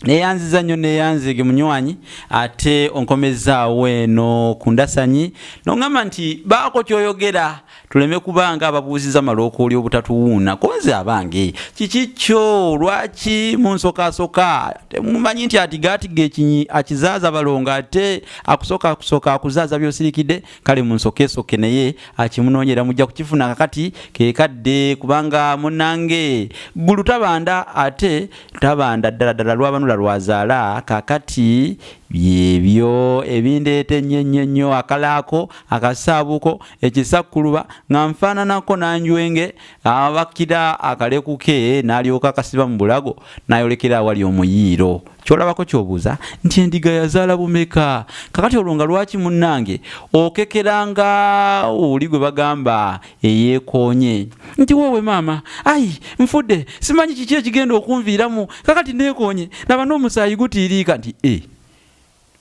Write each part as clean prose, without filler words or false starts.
neyanziza nnyo neyanzige munywanyi ate onkomezaawo eno kundasanyi nongamba nti baako kyoyogera tuleme kubanga ababuuziza malookooli obutatuwuuna konze abange kikikyo lwaki munsokasoka temumanyi nti atigaatiga ekinyi akizaaza balonga ate akusoka akuzaaza byosirikidde kale munsokesoke naye akimunoonyera mujja kukifuna kakati kekadde kubanga munange gulu tabanda ate tabanda ddala lwabanula lwazaala kakati byebyo ebindeete nnyo akalaako akasaabuko ekisakkuluba nga nfaananako nanjwenge abakira akalekuke n'alyoka akasiba mu bulago n'ayolekera awali omuyiiro kyolabako kyobuuza nti endiga yazaala bumeka kakati olwo nga lwaki munnange okekeranga oli gwe bagamba eyeekoonye nti wowe maama ayi nfudde simanyi kiki ekigenda okunviiramu kakati neekoonye laba n'omusaayi gutiiriika nti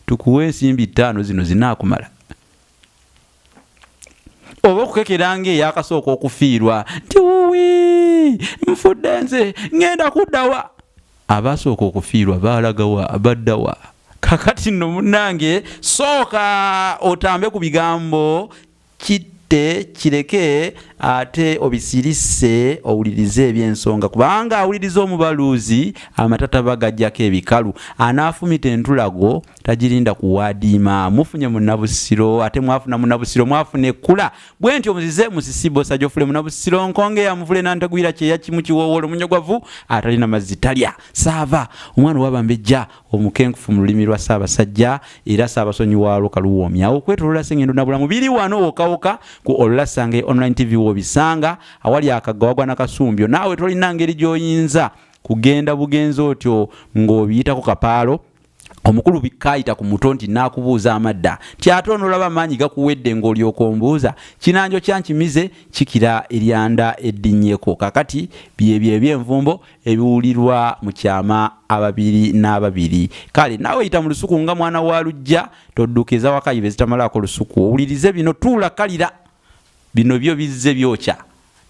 tukuwe ensimbi 5 zino zinaakumala oba okukekeranga eyakasooka okufiirwa nti wuwi nfudde nze ngenda kuddawa abasooka okufiirwa baalagawa baddawa kakati nno munnange sooka otambe ku bigambo kireke ate obisirise owulirize ebyensonga kubanga awuliriza omubaluuzi amatata bagajjako ebikalu anaafumita entulago tagirinda kuwaadiima mufunye munnabusiro ate mwafuna munnabusiro mwafuna ekkula bwe ntyo muzize musisibosa gyofule munnabusiro nkonge yamuvule nantagwira kyeya kimu kiwoowolo munyogwavu atalina mazzi talya saava omwana wabambejja omukenkufu mu lulimi lwa Ssaabasajja era Ssaabasonyiwaalo kaluwoomyawo okwetolola sengendo nabula mubiri wano wokawoka ku Olulasanga online TV wobisanga awali akagawagwa nakasumbyo naawe tolina ngeri gy'oyinza kugenda bugenzi otyo ng'obiyitako kapaalo omukulu bikayita ku muto nti nakubuuza amadda ti ate onolaba amaanyi gakuwedde ng'olyoka ombuuza kinanjo kyankimize kikira eryanda eddinnyeko kakati byebyo ebyenvumbo ebiwulirwa mu kyama ababiri n'ababiri kale naawe yita mu lusuku nga mwana wa lujja toddukiza wakayibe zitamalaako lusuku owulirize bino tuula kalira bino byo bizze byokya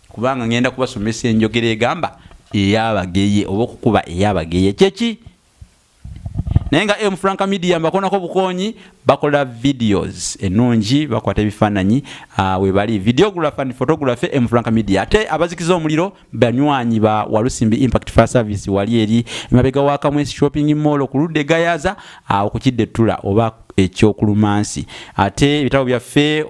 kubanga ngenda kubasomesa enjogera egamba eyabageye oba okukuba eyabageye kyeki naye nga Franka Media mbakonako bukonyi bakola videos ennungi bakwata ebifaananyi we bali videographer and photographer Franka Media ate abazikiza omuliro banywanyi ba Walusimbi Impact Fire Service wali eri emabega wa Kamwesi Shopping Mall ku ludde Gayaza okukidde ttula oba ekyokulumansi ate ebitabo byaffe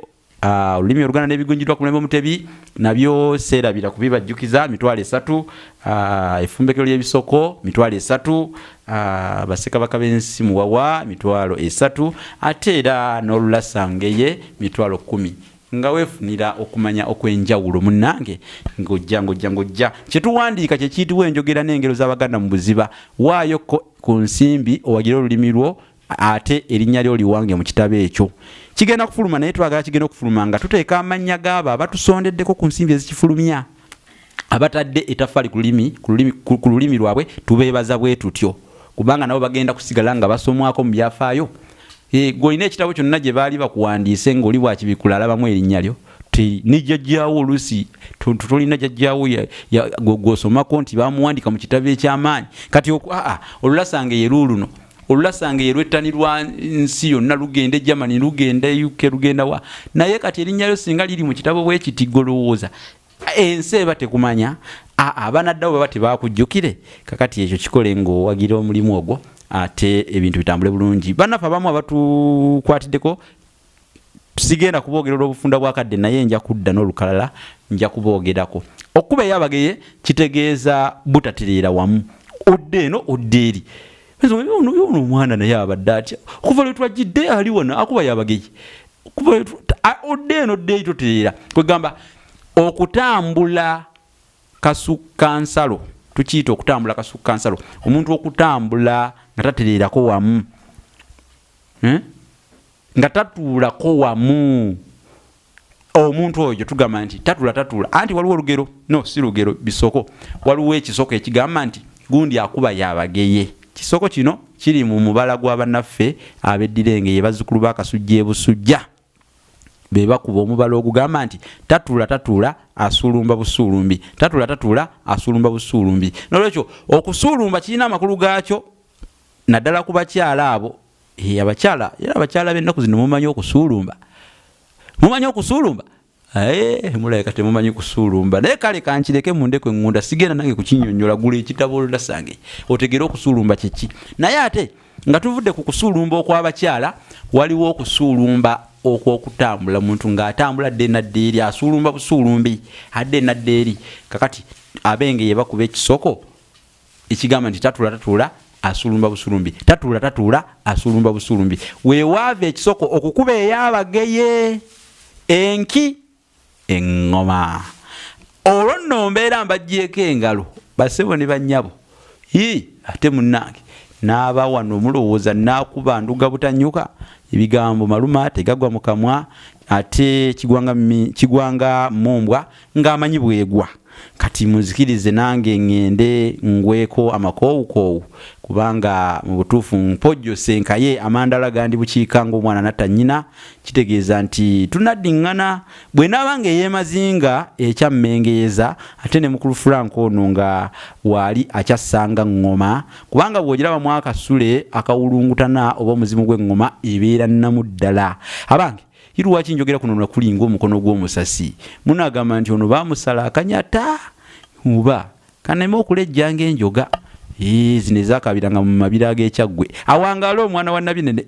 olulimi oluganda n'ebigunjirwa ku mulembe Mutebi nabyo seerabira kubibajjukiza mitwalo 3 efumbekero ly'ebisoko mitwalo 3 Bassekabaka b'ensi muwawa mitwalo 3 ate era n'Olulasangeye mitwalo 10 nga weefunira okumanya okwenjawulo munnange ng'ojja kyetuwandiika kye kiyitibwa enjogera n'engero z'Abaganda mu buziba waayo ku nsimbi owagira olulimi lwo ate erinnya lyo liwange mu kitabo ekyo kigenda kufuluma naye twagala kigenda okufuluma nga tuteeka amannya g'abo abatusondeddeko ku nsimbi ezikifulumya abatadde etafali ku lulimi lwabwe tubeebaza bwe tutyo kubanga nabo bagenda kusigala nga basomwako mu byafaayo gw'olina ekitabo kyonna gye baali bakuwandiise ng'oli bwakibikula alabamu erinnya lyo nijjajjaawo oluusi tulina jjajjaawo gw'osomako nti bamuwandika mu kitabo eky'amaanyi kati Olulasanga ye luuluno Olulasanga ye lwettanirwa nsi yonna lugenda Germany lugenda UK lugenda wa naye kati erinnya lyo singa liri mu kitabo bwe kitigolowooza ensi eba tekumanya abanaddawo baba tebakujjukire kakati ekyo kikole ng'owagira omulimu ogwo ate ebintu bitambule bulungi bannaffe abamu abatukwatiddeko tusigenda kuboogera olw'obufunda bwakadde naye nja kudda n'olukalala nja kuboogerako okuba eyabageye kitegeeza butatereera wamu odde eno odde eri ono omwana naye abadde atya okuva lwe twajjidde ali wano akuba yabageye odde eno odde eri totereera kwegamba okutambula kasukka nsalo tukiyita okutambula kasukka nsalo omuntu okutambula nga tatereerako wamu nga tatuulako wamu omuntu oyo tugamba nti tatula anti waliwo olugero si lugero bisoko waliwo ekisoko ekigamba nti gundi akuba yabageye kisoko kino kiri mu mubala gw'abannaffe ab'eddirenge ye bazzukulu b'akasujja ebusujja be bakuba omubala ogugamba nti tatula asuulumba busuulumbi tatula asuulumba busuulumbi nolwekyo okusuulumba kirina amakulu gaakyo naddala ku bakyala abo abakyala b'ennaku zino mumanyi okusuulumba mulabika temumanyi kusuulumba naye kale kankireke mundeko eŋŋunda sigenda nange kukinnyonnyola gula ekitabo oludasange otegere okusuulumba kyeki naye ate nga tuvudde ku kusuulumba okw'abakyala waliwo okusuulumba okw'okutambula muntu ng'atambula adde nadde eri asuulumba busuulumbi adde nadde eri kakati abenge ye bakuba ekisoko ekigamba nti tatula asuulumba busuulumbi tatula asuulumba busuulumbi weewaava ekisoko okukuba ey'abageye enki eŋŋoma olwo nno mbeera mbaggyeko engalo basebo ne bannyabo ate munnange n'aba wano mulowooza naakuba nduga butanyuka ebigambo maluma tegagwa mu kamwa ate kigwanga mumbwa ng'amanyi bwegwa kati muzikirize nange ngende ngweko amakoowukoowu kubanga mu butuufu mpojjose nkaye amandala gandi bukiika ng'omwana natta nnyina kitegeeza nti tunaddiŋŋana bwe naaba nga eyeemazinga ekyammengeeza ate ne mukulu Frank ono nga waali akyassanga ŋŋoma kubanga bw'ogiraba mu akasule akawulungutana oba omuzimu gw'eŋŋoma ebeera nnamu ddala abange Lwaki njogera kuno nakulinga omukono gw'omusasi munagamba nti ono baamusala akanyata uba kanema okulejjanga enjoga zino ezakabiranga mu mabira ag'ekyaggwe awangala omwana wa Nabinene